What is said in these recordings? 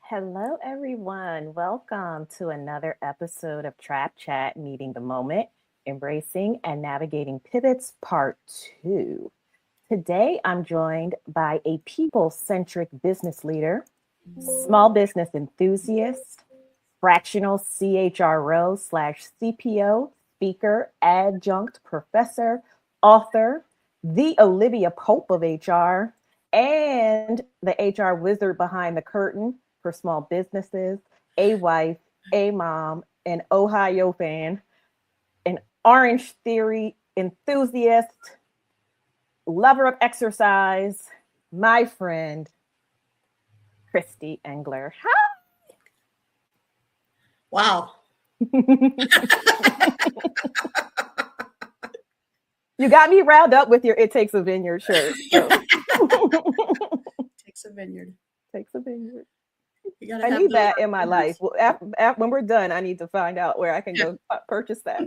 Hello, everyone. Welcome to another episode of Trap Chat Meeting the Moment, Embracing and Navigating Pivots Part 2. Today, I'm joined by a people centric business leader, small business enthusiast, fractional CHRO slash CPO, speaker, adjunct professor, author, the Olivia Pope of HR, and the HR wizard behind the curtain for small businesses, a wife, a mom, an Ohio fan, an Orange Theory enthusiast, lover of exercise, my friend, Christie Engler. Wow. You got me riled up with your It Takes a Vineyard shirt. So. Takes a vineyard. Takes a vineyard. I need that in my life. Well, when we're done, I need to find out where I can go purchase that.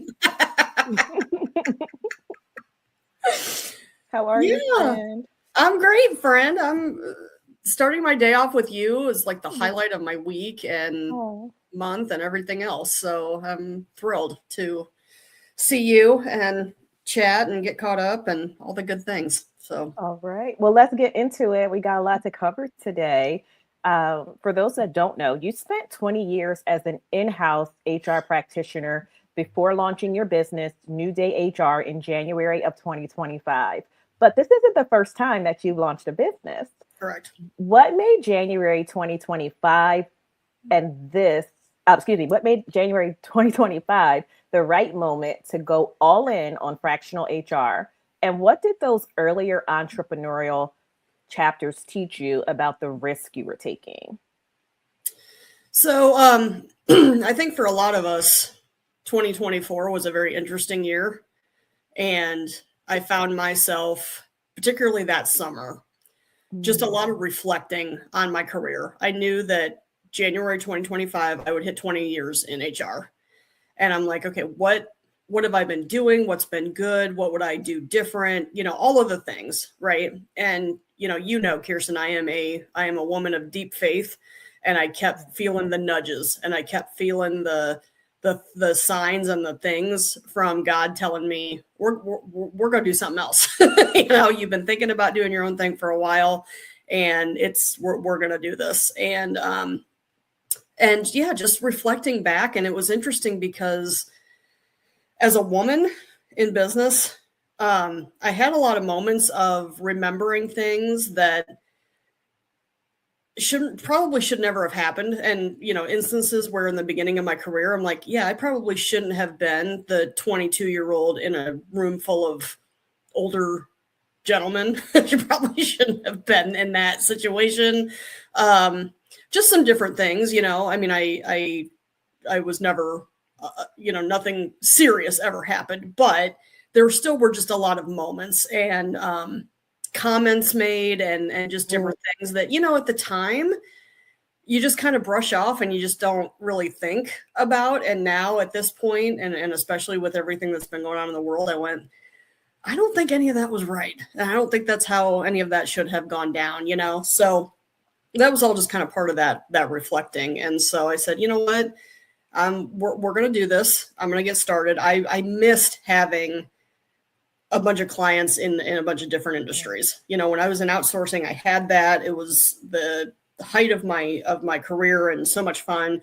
How are you, friend? I'm great, friend. I'm starting my day off with you is like the highlight of my week and month and everything else. So I'm thrilled to see you and chat and get caught up and all the good things. So all right. Well, let's get into it. We got a lot to cover today. For those that don't know, you spent 20 years as an in-house HR practitioner before launching your business, New Day HR, in January of 2025. But this isn't the first time that you've launched a business. Correct. What made January 2025 what made January 2025 the right moment to go all in on fractional HR? And what did those earlier entrepreneurial chapters teach you about the risk you were taking? So I think for a lot of us, 2024 was a very interesting year. And I found myself, particularly that summer, just a lot of reflecting on my career. I knew that January 2025, I would hit 20 years in HR. And I'm like, okay, what have I been doing? What's been good? What would I do different? All of the things, right? And Kirsten, I am a woman of deep faith, and I kept feeling the nudges, and I kept feeling the signs and the things from God telling me we're going to do something else. You've been thinking about doing your own thing for a while, and we're going to do this. And yeah, just reflecting back. And it was interesting because as a woman in business, I had a lot of moments of remembering things that probably should never have happened. And, instances where in the beginning of my career, I'm like, yeah, I probably shouldn't have been the 22-year-old in a room full of older gentlemen. You probably shouldn't have been in that situation. Just some different things, I was never, nothing serious ever happened, but there still were just a lot of moments and comments made and just different things that, at the time you just kind of brush off and you just don't really think about. And now at this point, and especially with everything that's been going on in the world, I don't think any of that was right. And I don't think that's how any of that should have gone down, So that was all just kind of part of that reflecting. And so I said, you know what, we're going to do this. I'm going to get started. I missed having a bunch of clients in a bunch of different industries. When I was in outsourcing, I had that. It was the height of my career and so much fun.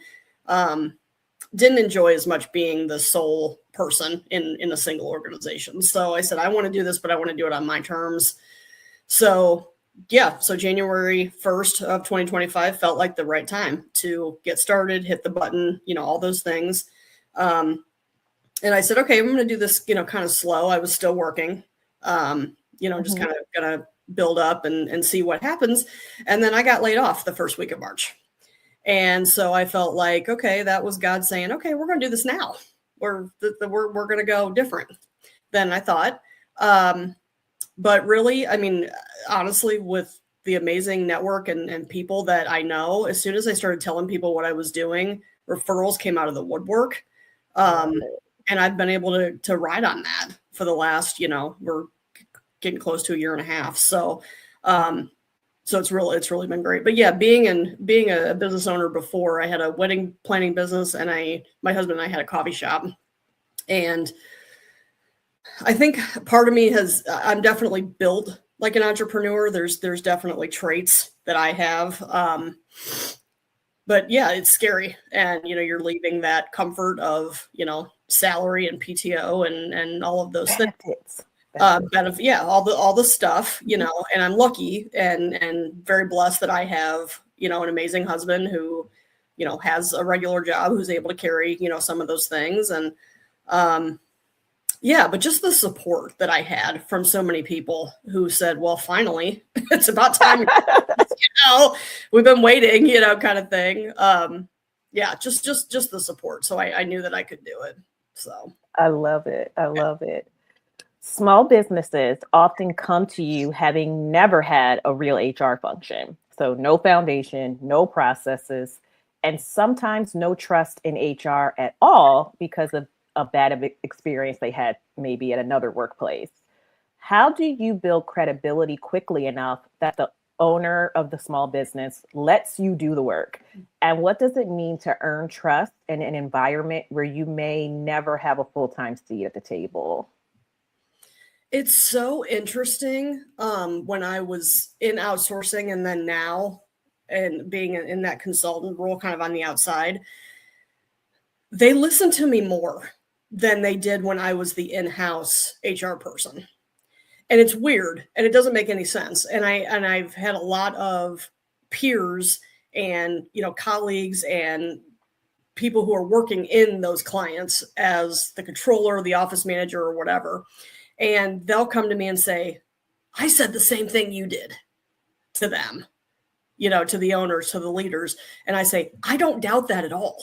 Didn't enjoy as much being the sole person in a single organization. So I said, I want to do this, but I want to do it on my terms. So January 1st of 2025 felt like the right time to get started, hit the button, all those things. And I said, okay, I'm going to do this, kind of slow. I was still working, just kind of going to build up and see what happens. And then I got laid off the first week of March. And so I felt like, okay, that was God saying, okay, we're going to do this now. We're going to go different than I thought. But really, honestly, with the amazing network and people that I know, as soon as I started telling people what I was doing, referrals came out of the woodwork. And I've been able to ride on that for the last, we're getting close to a year and a half. So So it's really been great. But yeah, being a business owner before, I had a wedding planning business, and my husband and I had a coffee shop. And I think part of me I'm definitely built like an entrepreneur. There's definitely traits that I have. But yeah, it's scary. And, you're leaving that comfort of, salary and PTO and all of those Benefits. things. All the stuff, and I'm lucky and very blessed that I have, an amazing husband who, has a regular job, who's able to carry, some of those things. And, but just the support that I had from so many people who said, well, finally, it's about time, we've been waiting, kind of thing. Just the support. So I knew that I could do it. So I love it. I love it. Small businesses often come to you having never had a real HR function. So no foundation, no processes, and sometimes no trust in HR at all because of a bad experience they had maybe at another workplace. How do you build credibility quickly enough that the owner of the small business lets you do the work? And what does it mean to earn trust in an environment where you may never have a full-time seat at the table? It's so interesting when I was in outsourcing and then now and being in that consultant role kind of on the outside, they listen to me more than they did when I was the in-house HR person. And it's weird and it doesn't make any sense. And I've had a lot of peers and, colleagues and people who are working in those clients as the controller, the office manager or whatever. And they'll come to me and say, I said the same thing you did to them, to the owners, to the leaders. And I say, I don't doubt that at all.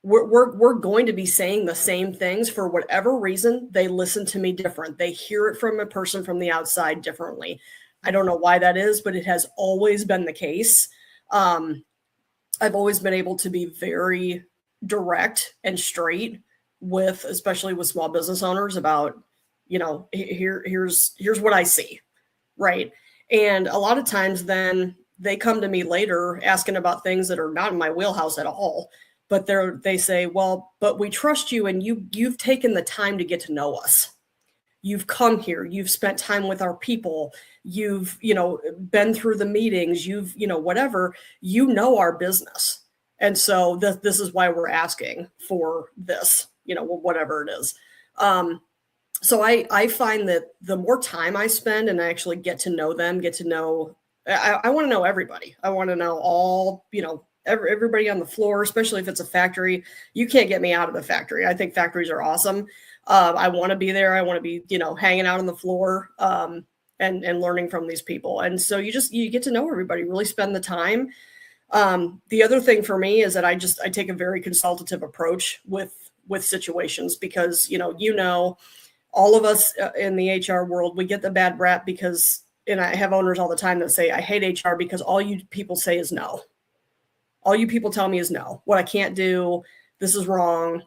We're going to be saying the same things. For whatever reason, they listen to me different. They hear it from a person from the outside differently. I don't know why that is, but it has always been the case. I've always been able to be very direct and straight especially with small business owners about, here's what I see. Right. And a lot of times then they come to me later asking about things that are not in my wheelhouse at all. But they say, well, but we trust you and you've taken the time to get to know us. You've come here, you've spent time with our people, you've, been through the meetings, you've, whatever, our business. And so this is why we're asking for this, whatever it is. So I find that the more time I spend and I actually get to know them, I want to know everybody. I want to know all, everybody on the floor, especially if it's a factory. You can't get me out of the factory. I think factories are awesome. I want to be there. I want to be, hanging out on the floor and learning from these people. And so you get to know everybody, really spend the time. The other thing for me is that I take a very consultative approach with situations because, all of us in the HR world, we get the bad rap because, and I have owners all the time that say, I hate HR because all you people say is no. All you people tell me is no, what I can't do, this is wrong,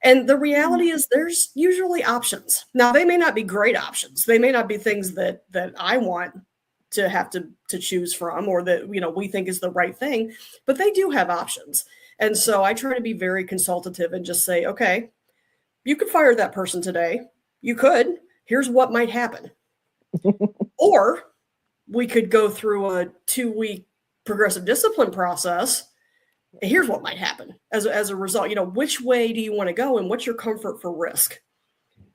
and the reality is there's usually options. Now, they may not be great options. They may not be things that I want to have to choose from or that, we think is the right thing, but they do have options. And so I try to be very consultative and just say, okay, you could fire that person today. You could. Here's what might happen. Or we could go through a 2-week progressive discipline process. And here's what might happen as a result. Which way do you want to go and what's your comfort for risk?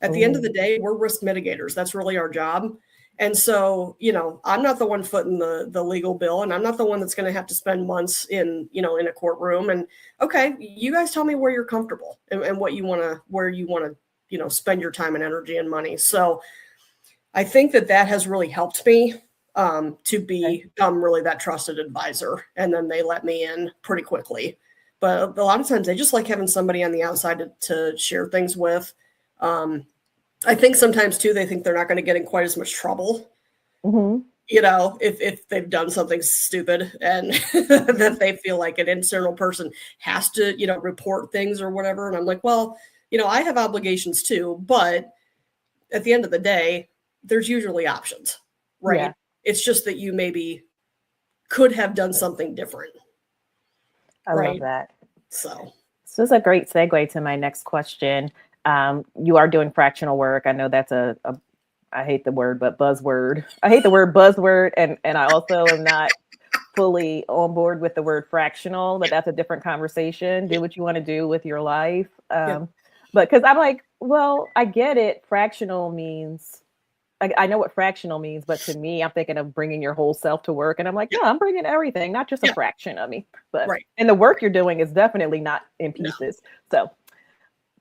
At the end of the day, we're risk mitigators. That's really our job. And so, I'm not the one footing the legal bill, and I'm not the one that's going to have to spend months in a courtroom. And okay, you guys tell me where you're comfortable and where you want to, spend your time and energy and money. So I think that has really helped me to become really that trusted advisor. And then they let me in pretty quickly. But a lot of times they just like having somebody on the outside to share things with. I think sometimes too, they think they're not going to get in quite as much trouble, if they've done something stupid and that they feel like an internal person has to, report things or whatever. And I'm like, well, I have obligations too, but at the end of the day, there's usually options, right? Yeah. It's just that you maybe could have done something different. I love that. So this is a great segue to my next question. You are doing fractional work. I know that's I hate the word, but buzzword. I hate the word buzzword. And I also am not fully on board with the word fractional, but that's a different conversation. Do what you want to do with your life. But because I'm like, well, I get it. Fractional means, I know what fractional means, but to me, I'm thinking of bringing your whole self to work. And I'm like, I'm bringing everything, not just a fraction of me. But and the work you're doing is definitely not in pieces. No. So,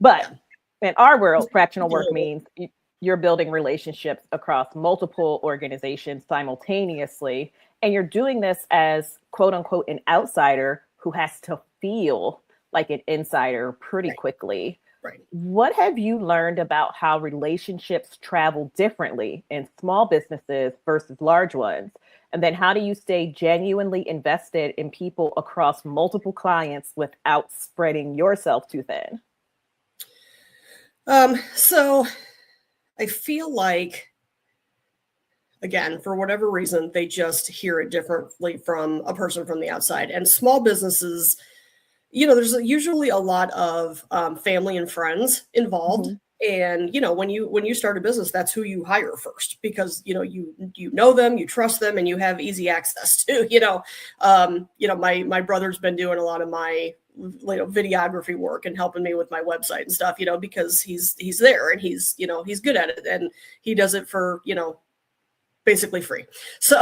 but in our world, fractional work means you're building relationships across multiple organizations simultaneously. And you're doing this as quote unquote an outsider who has to feel like an insider pretty quickly. Right. What have you learned about how relationships travel differently in small businesses versus large ones? And then how do you stay genuinely invested in people across multiple clients without spreading yourself too thin? So I feel like, again, for whatever reason, they just hear it differently from a person from the outside. And small businesses, there's usually a lot of family and friends involved. And, when you start a business, that's who you hire first, because, you know them, you trust them, and you have easy access to, my brother's been doing a lot of my videography work and helping me with my website and stuff, because he's there and he's good at it, and he does it for, basically free. So,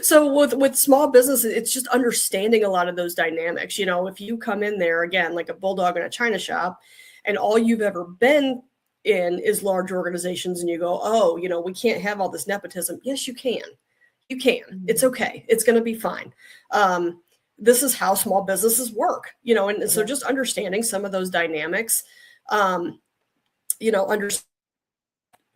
so with small businesses, it's just understanding a lot of those dynamics. If you come in there, again, like a bulldog in a china shop, and all you've ever been in is large organizations, and you go, oh, we can't have all this nepotism. Yes, you can. You can. It's okay. It's going to be fine. This is how small businesses work, and so just understanding some of those dynamics,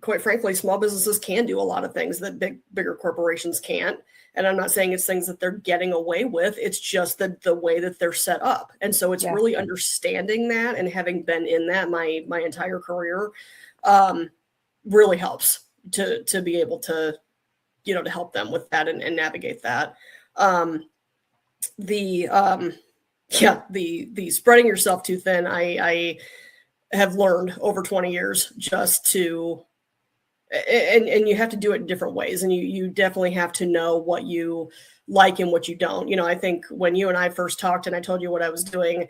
quite frankly, small businesses can do a lot of things that bigger corporations can't. And I'm not saying it's things that they're getting away with. It's just the way that they're set up. And so it's really understanding that, and having been in that my entire career really helps to be able to, to help them with that and navigate that. The spreading yourself too thin, I have learned over 20 years just to, and you have to do it in different ways. And you definitely have to know what you like and what you don't. I think when you and I first talked and I told you what I was doing,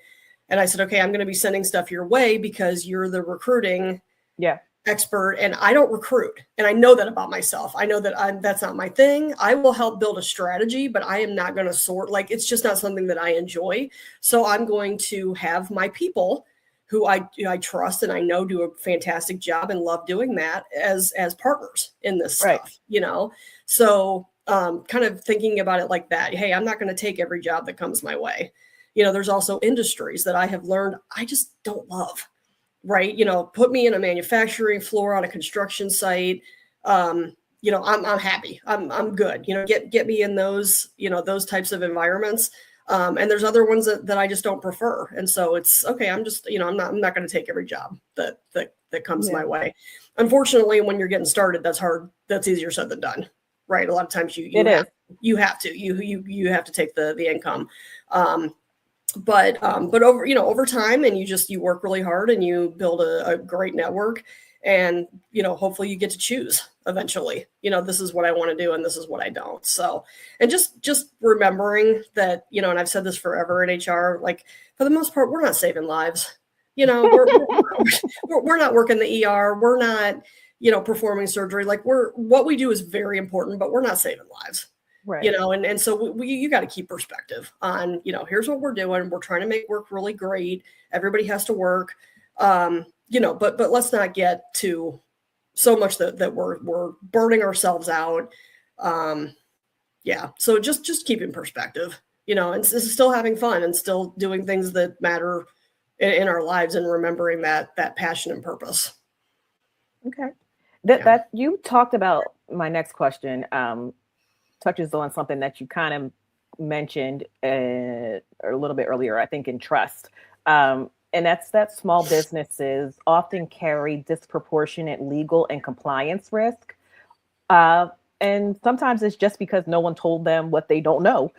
and I said, okay, I'm going to be sending stuff your way because you're the recruiting expert, and I don't recruit. And I know that about myself. I know that that's not my thing. I will help build a strategy, but I am not going to sort, it's just not something that I enjoy. So I'm going to have my people who I trust and I know do a fantastic job and love doing that as partners in this stuff, So kind of thinking about it like that. Hey, I'm not going to take every job that comes my way. There's also industries that I have learned I just don't love, right? Put me in a manufacturing floor on a construction site. I'm happy. I'm good. Get me in those, those types of environments. And there's other ones that I just don't prefer. And so it's okay. I'm just, I'm not going to take every job that comes my way. Unfortunately, when you're getting started, that's hard. That's easier said than done, right? A lot of times you have to take the income. But over time, and you work really hard and you build a great network, and, hopefully you get to choose eventually, this is what I want to do and this is what I don't. So, and just remembering that, and I've said this forever in HR, for the most part, we're not saving lives. We're not working the ER. We're not, performing surgery. What we do is very important, but we're not saving lives. Right. And so you got to keep perspective on, here's what we're doing. We're trying to make work really great. Everybody has to work. But let's not get to so much that we're burning ourselves out. So just keeping perspective, and still having fun and still doing things that matter in our lives, and remembering that passion and purpose. Okay. That you talked about my next question, touches on something that you kind of mentioned a little bit earlier, I think, in trust. And that's that small businesses often carry disproportionate legal and compliance risk. And sometimes it's just because no one told them what they don't know.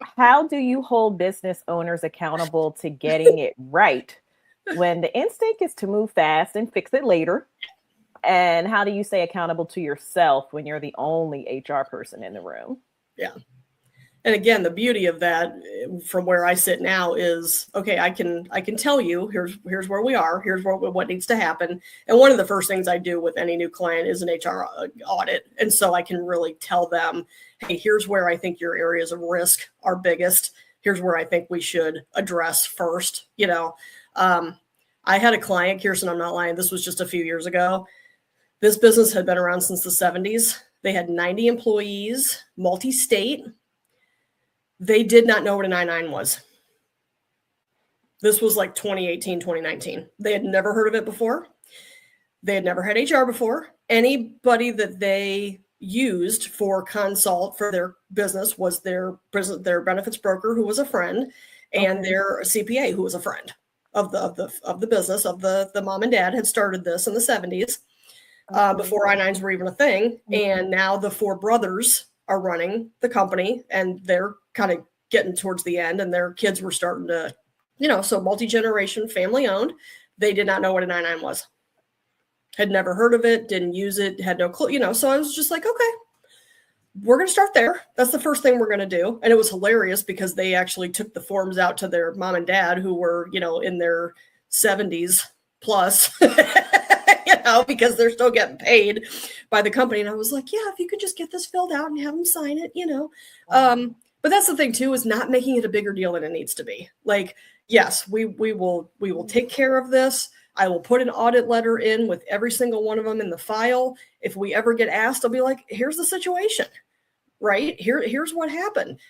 How do you hold business owners accountable to getting it right when the instinct is to move fast and fix it later? And how do you stay accountable to yourself when you're the only HR person in the room? Yeah. And again, the beauty of that from where I sit now is, okay, I can tell you, here's where we are, here's what needs to happen. And one of the first things I do with any new client is an HR audit. And so I can really tell them, hey, here's where I think your areas of risk are biggest. Here's where I think we should address first. I had a client, Kirsten, I'm not lying, this was just a few years ago. This business had been around since the 70s. They had 90 employees, multi-state. They did not know what a 99 was. This was like 2018, 2019. They had never heard of it before. They had never had HR before. Anybody that they used for consult for their business was their benefits broker, who was a friend, and their CPA, who was a friend of the business. Of the mom and dad had started this in the 70s, before I-9s were even a thing. And now the four brothers are running the company, and they're kind of getting towards the end, and their kids were starting to, so multi-generation, family owned. They did not know what a 99 was, had never heard of it, didn't use it, had no clue, so I was just like, okay, we're going to start there. That's the first thing we're going to do. And it was hilarious because they actually took the forms out to their mom and dad, who were, in their 70s plus, because they're still getting paid by the company. And I was like, yeah, if you could just get this filled out and have them sign it, But that's the thing too, is not making it a bigger deal than it needs to be. Like, yes, we will take care of this. I will put an audit letter in with every single one of them in the file. If we ever get asked, I'll be like, here's the situation, right? Here's what happened.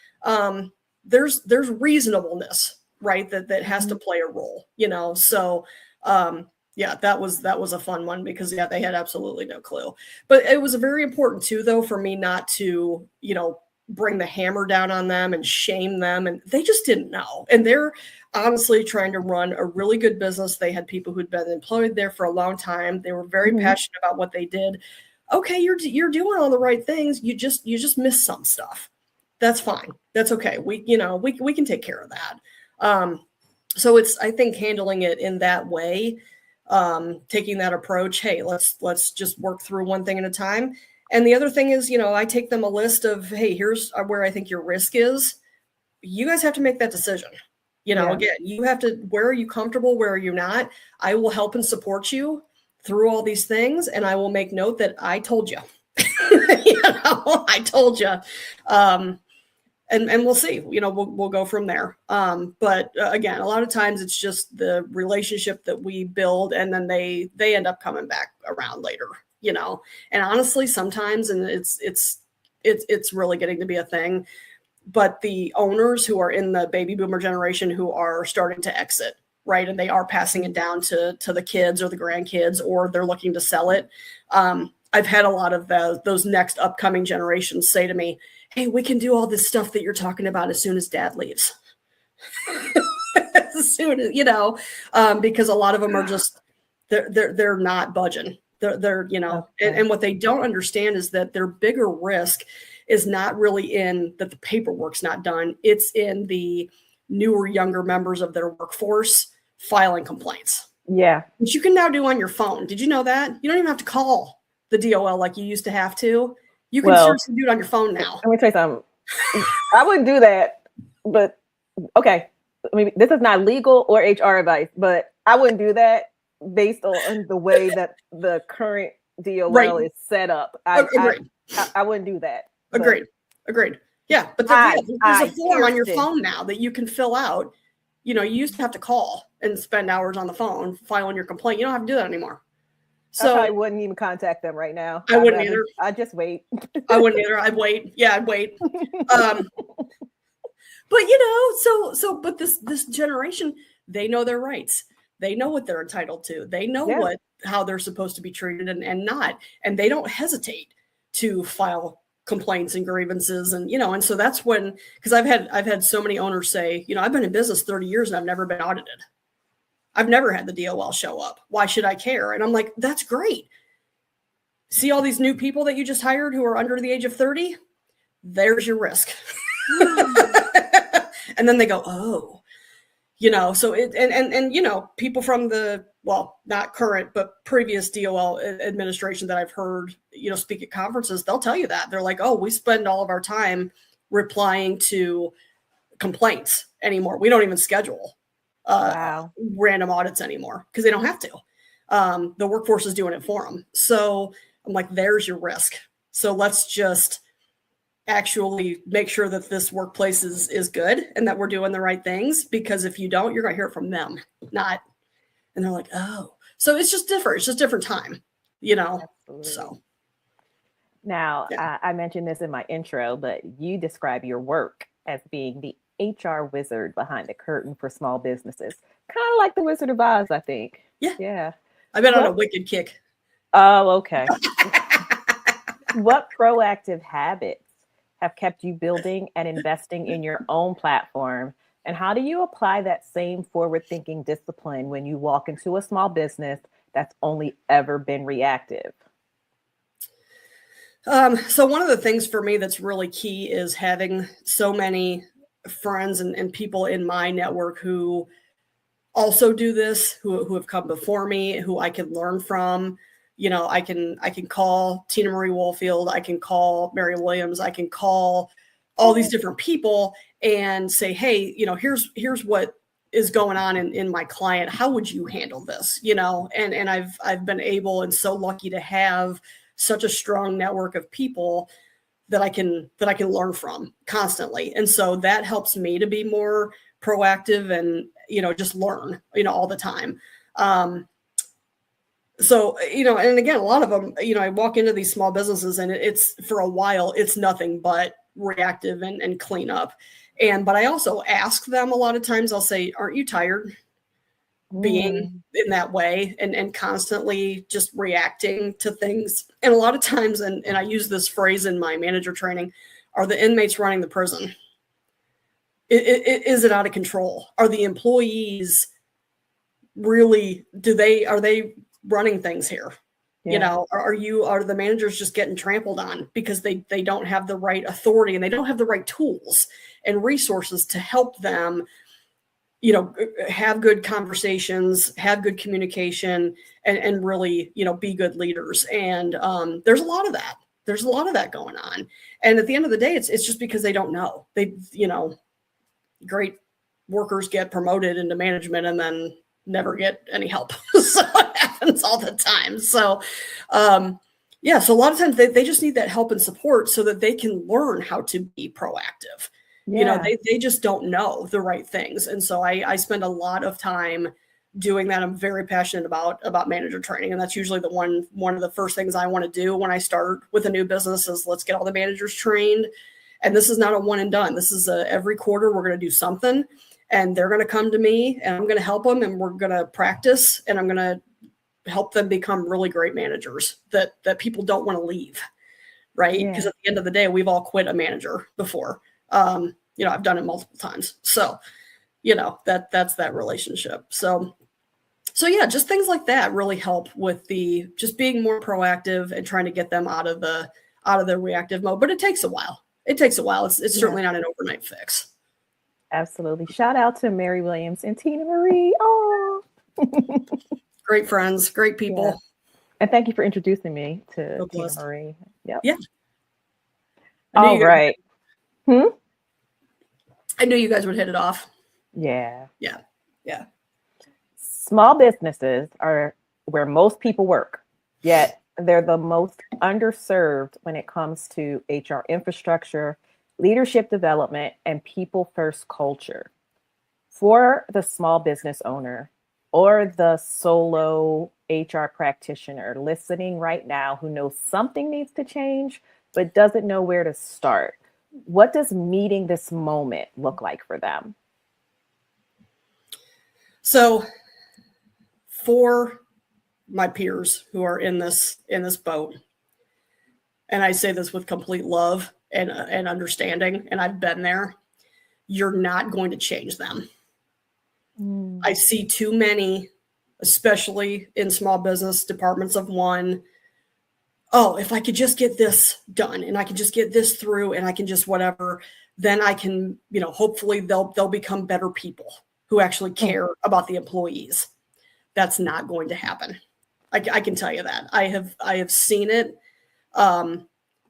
There's reasonableness, right? That has to play a role, So, yeah, that was a fun one because they had absolutely no clue. But it was very important too, though, for me not to, bring the hammer down on them and shame them. And they just didn't know. And they're honestly trying to run a really good business. They had people who'd been employed there for a long time. They were very passionate about what they did. Okay, you're doing all the right things. You just missed some stuff. That's fine. That's okay. We can take care of that. So it's, I think, handling it in that way, taking that approach. Hey, let's just work through one thing at a time. And the other thing is, I take them a list of, hey, here's where I think your risk is. You guys have to make that decision. Again, you have to, where are you comfortable? Where are you not? I will help and support you through all these things. And I will make note that I told you, I told you. And we'll see, we'll go from there. But again, a lot of times it's just the relationship that we build, and then they end up coming back around later. And honestly, sometimes, and it's really getting to be a thing, but the owners who are in the baby boomer generation who are starting to exit, right? And they are passing it down to the kids or the grandkids, or they're looking to sell it. I've had a lot of those next upcoming generations say to me, hey, we can do all this stuff that you're talking about as soon as dad leaves. As soon as, because a lot of them are just, they're not budging. They're and what they don't understand is that their bigger risk is not really in that the paperwork's not done. It's in the newer, younger members of their workforce filing complaints. Yeah. Which you can now do on your phone. Did you know that? You don't even have to call the DOL like you used to have to. You can seriously do it on your phone now. Let me tell you something. I wouldn't do that, but okay. I mean, this is not legal or HR advice, but I wouldn't do that based on the way that the current DOL is set up. I wouldn't do that. Agreed. Yeah, but there's a form on your phone now that you can fill out. You used to have to call and spend hours on the phone filing your complaint. You don't have to do that anymore. So I wouldn't even contact them right now. I wouldn't either. I'd just wait. I wouldn't either. I'd wait. Yeah, I'd wait. But but this generation, they know their rights. They know what they're entitled to. They know how they're supposed to be treated and not. And they don't hesitate to file complaints and grievances. And, and so that's when, because I've had so many owners say, I've been in business 30 years and I've never been audited. I've never had the DOL show up. Why should I care? And I'm like, that's great. See all these new people that you just hired who are under the age of 30? There's your risk. And then they go, oh, so people from the, well, not current, but previous DOL administration that I've heard, speak at conferences, they'll tell you that. They're like, oh, we spend all of our time replying to complaints anymore. We don't even schedule random audits anymore because they don't have to. The workforce is doing it for them. So I'm like, there's your risk. So let's just actually make sure that this workplace is good and that we're doing the right things, because if you don't, you're going to hear it from them, and they're like, oh, so it's just different. It's just different time, Absolutely. So. Now, I mentioned this in my intro, but you describe your work as being the HR wizard behind the curtain for small businesses, kind of like the Wizard of Oz, I think. Yeah. I've been on a wicked kick. Oh, okay. What proactive habits have kept you building and investing in your own platform? And how do you apply that same forward-thinking discipline when you walk into a small business that's only ever been reactive? So one of the things for me that's really key is having so many friends and people in my network who also do this, who have come before me, who I can learn from. I can call Tina Marie Woolfield, I can call Mary Williams, I can call all these different people and say, hey, here's what is going on in my client. How would you handle this? And I've been able and so lucky to have such a strong network of people that I can learn from constantly. And so that helps me to be more proactive and, just learn, all the time. So, and again, a lot of them, I walk into these small businesses and it's for a while, it's nothing but reactive and cleanup. But I also ask them a lot of times, I'll say, aren't you tired being in that way and constantly just reacting to things? And a lot of times, and I use this phrase in my manager training, are the inmates running the prison? Is it out of control? Are the employees really, are they running things here? Are the managers just getting trampled on because they don't have the right authority and they don't have the right tools and resources to help them, have good conversations, have good communication, and really, be good leaders. And there's a lot of that. There's a lot of that going on. And at the end of the day, it's just because they don't know. They, great workers get promoted into management and then never get any help. So it happens all the time. So, so a lot of times they just need that help and support so that they can learn how to be proactive. They just don't know the right things. And so I spend a lot of time doing that. I'm very passionate about manager training. And that's usually one of the first things I want to do when I start with a new business is let's get all the managers trained. And this is not a one and done. This is every quarter we're going to do something and they're going to come to me and I'm going to help them and we're going to practice and I'm going to help them become really great managers that people don't want to leave. Right. Because at the end of the day, we've all quit a manager before. I've done it multiple times. So, that's that relationship. So yeah, just things like that really help with just being more proactive and trying to get them out of the reactive mode. But it takes a while. It's certainly not an overnight fix. Absolutely. Shout out to Mary Williams and Tina Marie. Oh, great friends, great people. Yeah. And thank you for introducing me to Tina Marie. Yep. Yeah. All right. I knew you guys would hit it off. Yeah. Yeah. Small businesses are where most people work, yet they're the most underserved when it comes to HR infrastructure, leadership development, and people-first culture. For the small business owner or the solo HR practitioner listening right now who knows something needs to change but doesn't know where to start, what does meeting this moment look like for them? So for my peers who are in this boat, and I say this with complete love and understanding, and I've been there, you're not going to change them. I see too many, especially in small business departments of one, oh, if I could just get this done and I can just get this through and I can just whatever, then I can, hopefully they'll become better people who actually care about the employees. That's not going to happen. I can tell you that. I have seen it.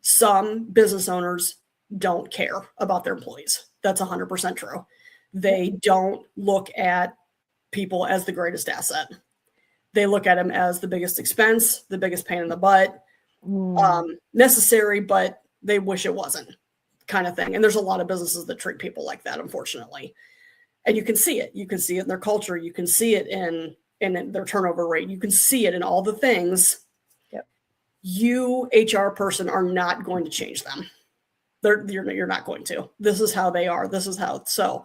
Some business owners don't care about their employees. That's 100% true. They don't look at people as the greatest asset. They look at them as the biggest expense, the biggest pain in the butt, necessary, but they wish it wasn't, kind of thing. And there's a lot of businesses that treat people like that, unfortunately. And you can see it. You can see it in their culture. You can see it in their turnover rate. You can see it in all the things. Yep. You, HR person, are not going to change them. You're not going to. This is how they are. This is how. So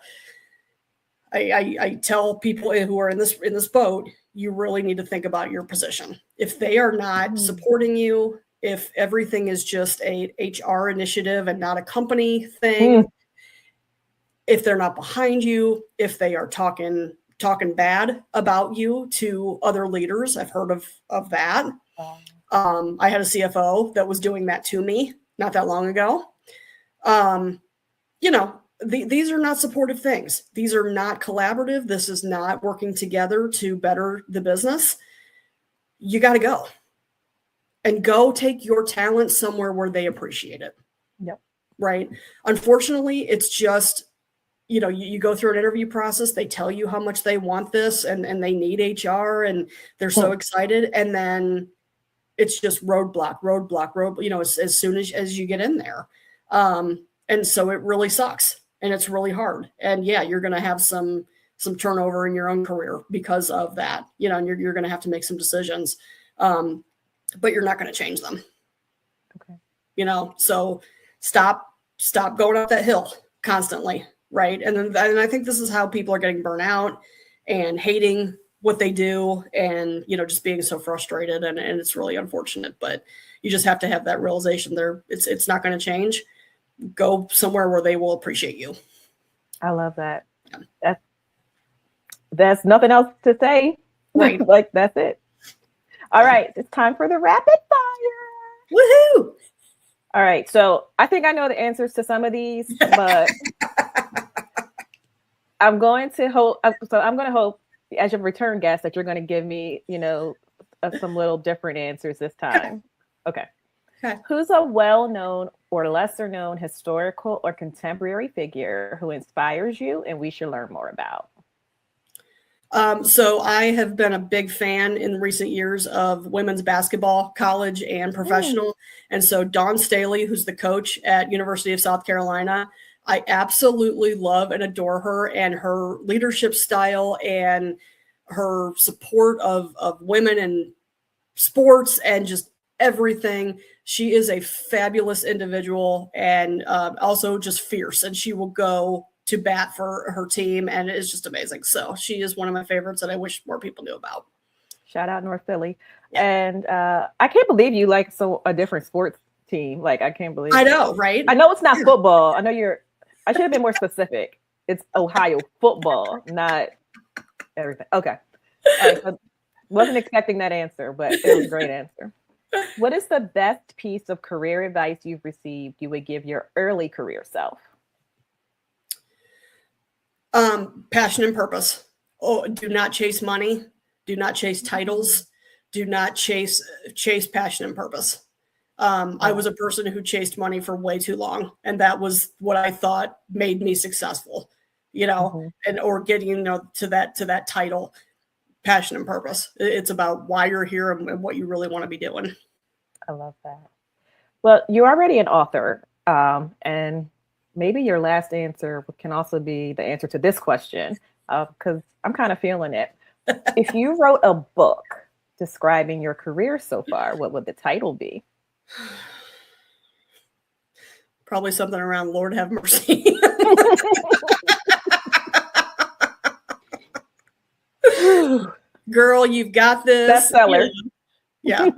I tell people who are in this boat, you really need to think about your position. If they are not supporting you, if everything is just a HR initiative and not a company thing, if they're not behind you, if they are talking bad about you to other leaders, I've heard of that. I had a CFO that was doing that to me not that long ago. These are not supportive things. These are not collaborative. This is not working together to better the business. You got to go and go take your talent somewhere where they appreciate it. Yep. Right. Unfortunately, it's just, you go through an interview process. They tell you how much they want this and they need HR and they're so excited. And then it's just roadblock, as soon as you get in there. And so it really sucks and it's really hard. And yeah, you're going to have some turnover in your own career because of that, and you're going to have to make some decisions, but you're not going to change them. Okay. So stop going up that hill constantly. Right. And I think this is how people are getting burnt out and hating what they do and, just being so frustrated. And it's really unfortunate, but you just have to have that realization there. It's not going to change. Go somewhere where they will appreciate you. I love that. Yeah. That's nothing else to say. Right. Like, that's it. All right. It's time for the rapid fire. Woohoo. All right. So I think I know the answers to some of these, but I'm going to hope as your return guest that you're going to give me, some little different answers this time. Okay. Who's a well-known or lesser-known historical or contemporary figure who inspires you and we should learn more about? So I have been a big fan in recent years of women's basketball, college and professional. And so Dawn Staley, who's the coach at University of South Carolina, I absolutely love and adore her and her leadership style and her support of women in sports and just everything. She is a fabulous individual and also just fierce, and she will go to bat for her team, and it's just amazing. So she is one of my favorites that I wish more people knew about. Shout out North Philly. Yeah. And I can't believe you like a different sports team. Like, I can't believe I know, right? I know it's not football. I should have been more specific. It's Ohio football, not everything. Okay. All right, so wasn't expecting that answer, but it was a great answer. What is the best piece of career advice you've received you would give your early career self? Passion and purpose. Oh, do not chase money. Do not chase titles. Do not chase passion and purpose. I was a person who chased money for way too long, and that was what I thought made me successful, or getting, to that title. Passion and purpose. It's about why you're here and what you really want to be doing. I love that. Well, you're already an author, and maybe your last answer can also be the answer to this question, because I'm kind of feeling it. If you wrote a book describing your career so far, what would the title be? Probably something around Lord have mercy. Girl, you've got this. Bestseller. Yeah.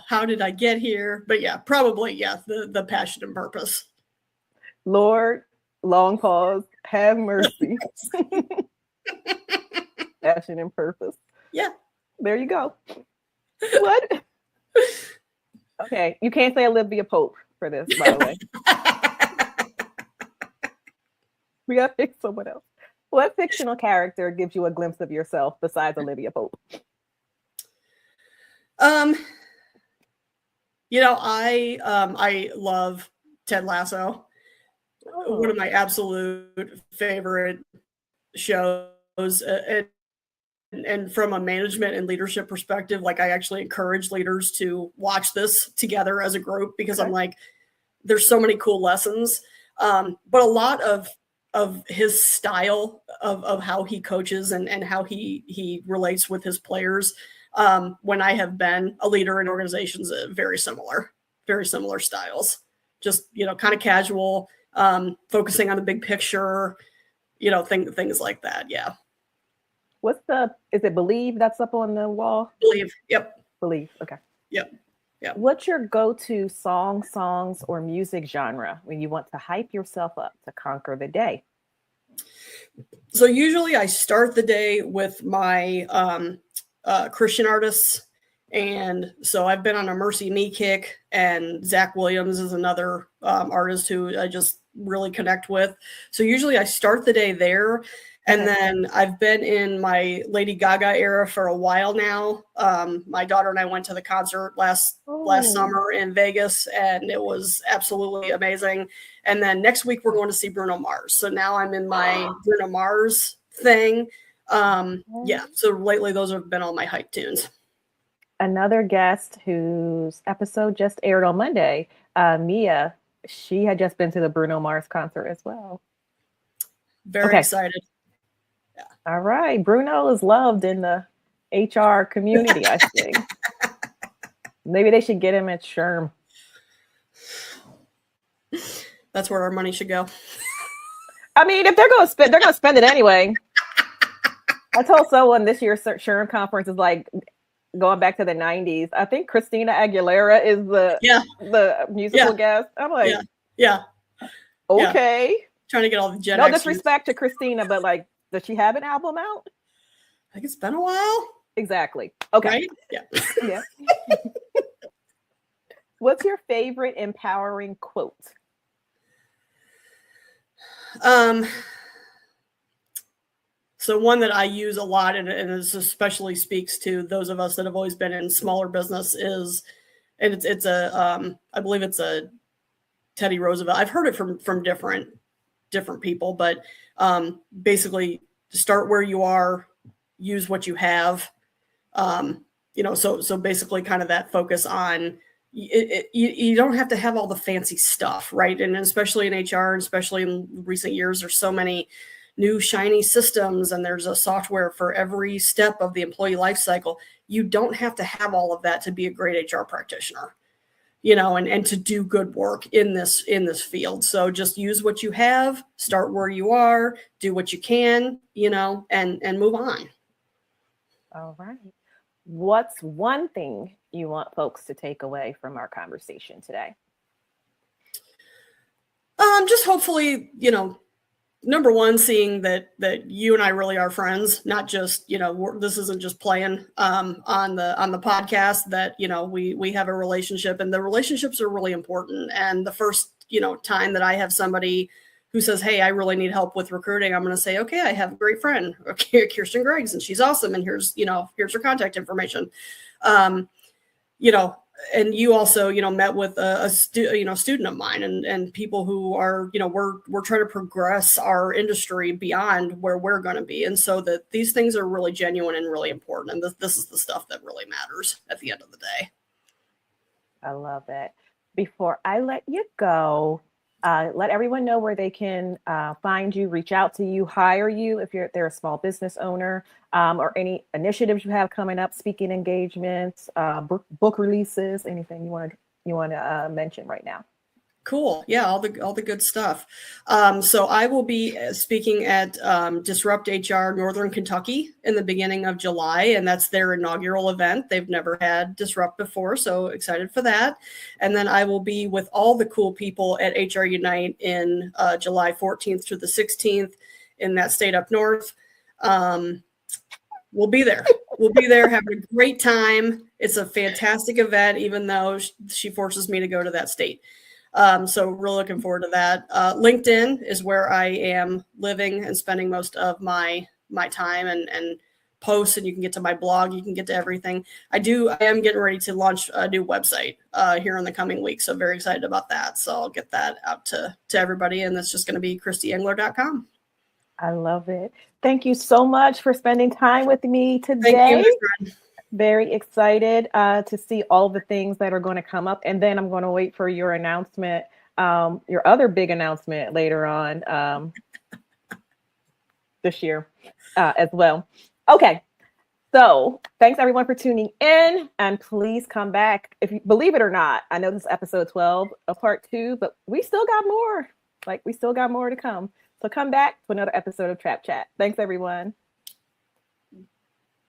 How did I get here? But yeah, probably, the passion and purpose. Lord, long pause, have mercy. Passion and purpose. Yeah. There you go. What? Okay, you can't say Olivia Pope for this, by the way. We gotta pick someone else. What fictional character gives you a glimpse of yourself besides Olivia Pope? I love Ted Lasso. One of my absolute favorite shows. And from a management and leadership perspective, like I actually encourage leaders to watch this together as a group because I'm like, there's so many cool lessons. But a lot of his style of how he coaches and how he relates with his players. When I have been a leader in organizations, very similar styles, just, kind of casual, focusing on the big picture, things like that. Yeah. Is it Believe that's up on the wall? Believe. Yep. Believe. Okay. Yep. Yeah. What's your go-to songs, or music genre when you want to hype yourself up to conquer the day? So usually I start the day with my Christian artists. And so I've been on a Mercy Me kick, and Zach Williams is another artist who I just really connect with. So usually I start the day there. And then I've been in my Lady Gaga era for a while now. My daughter and I went to the concert last summer in Vegas, and it was absolutely amazing. And then next week we're going to see Bruno Mars. So now I'm in my Bruno Mars thing. Yeah. So lately those have been all my hype tunes. Another guest whose episode just aired on Monday, Mia, she had just been to the Bruno Mars concert as well. Very excited. Yeah. All right. Bruno is loved in the HR community, I think. Maybe they should get him at SHRM. That's where our money should go. I mean, if they're going to spend it anyway. I told someone this year's SHRM conference is like going back to the 90s. I think Christina Aguilera is the musical guest. I'm like, okay. Trying to get all the Gen No X disrespect to Christina, but like, does she have an album out? I think it's been a while. Exactly. Okay. Right? Yeah. Yeah. What's your favorite empowering quote? So one that I use a lot, and this especially speaks to those of us that have always been in smaller business, is, and it's a I believe it's a Teddy Roosevelt. I've heard it from different people, but basically start where you are, use what you have. So basically kind of that focus on you don't have to have all the fancy stuff, right? And especially in HR, and especially in recent years, there's so many new shiny systems, and there's a software for every step of the employee life cycle. You don't have to have all of that to be a great HR practitioner, and to do good work in this field. So just use what you have, start where you are, do what you can, and move on. All right. What's one thing you want folks to take away from our conversation today? Just hopefully, number one, seeing that you and I really are friends, not just, this isn't just playing on the podcast, that, we have a relationship, and the relationships are really important. And the first, time that I have somebody who says, hey, I really need help with recruiting, I'm going to say, okay, I have a great friend, Kirsten Greggs, and she's awesome. And here's her contact information. And you also, met with a student of mine, and people who are, we're trying to progress our industry beyond where we're going to be. And so that these things are really genuine and really important. And this is the stuff that really matters at the end of the day. I love it. Before I let you go, let everyone know where they can find you, reach out to you, hire you if they're a small business owner, or any initiatives you have coming up, speaking engagements, book releases, anything you want to mention right now. Cool. Yeah, all the good stuff. So I will be speaking at Disrupt HR Northern Kentucky in the beginning of July, and that's their inaugural event. They've never had Disrupt before, so excited for that. And then I will be with all the cool people at HR Unite in July 14th through the 16th in that state up north. We'll be there. We'll be there having a great time. It's a fantastic event, even though she forces me to go to that state. So really looking forward to that. LinkedIn is where I am living and spending most of my time and posts, and you can get to my blog, you can get to everything. I am getting ready to launch a new website here in the coming weeks. So very excited about that. So I'll get that out to everybody, and that's just going to be christieengler.com. I love it. Thank you so much for spending time with me today. Thank you, my friend. Very excited to see all the things that are going to come up. And then I'm going to wait for your announcement, your other big announcement later on this year as well. Okay. So thanks everyone for tuning in, and please come back. If you believe it or not, I know this is episode 12 of part 2, but we still got more. We still got more to come. So come back to another episode of Trap Chat. Thanks everyone.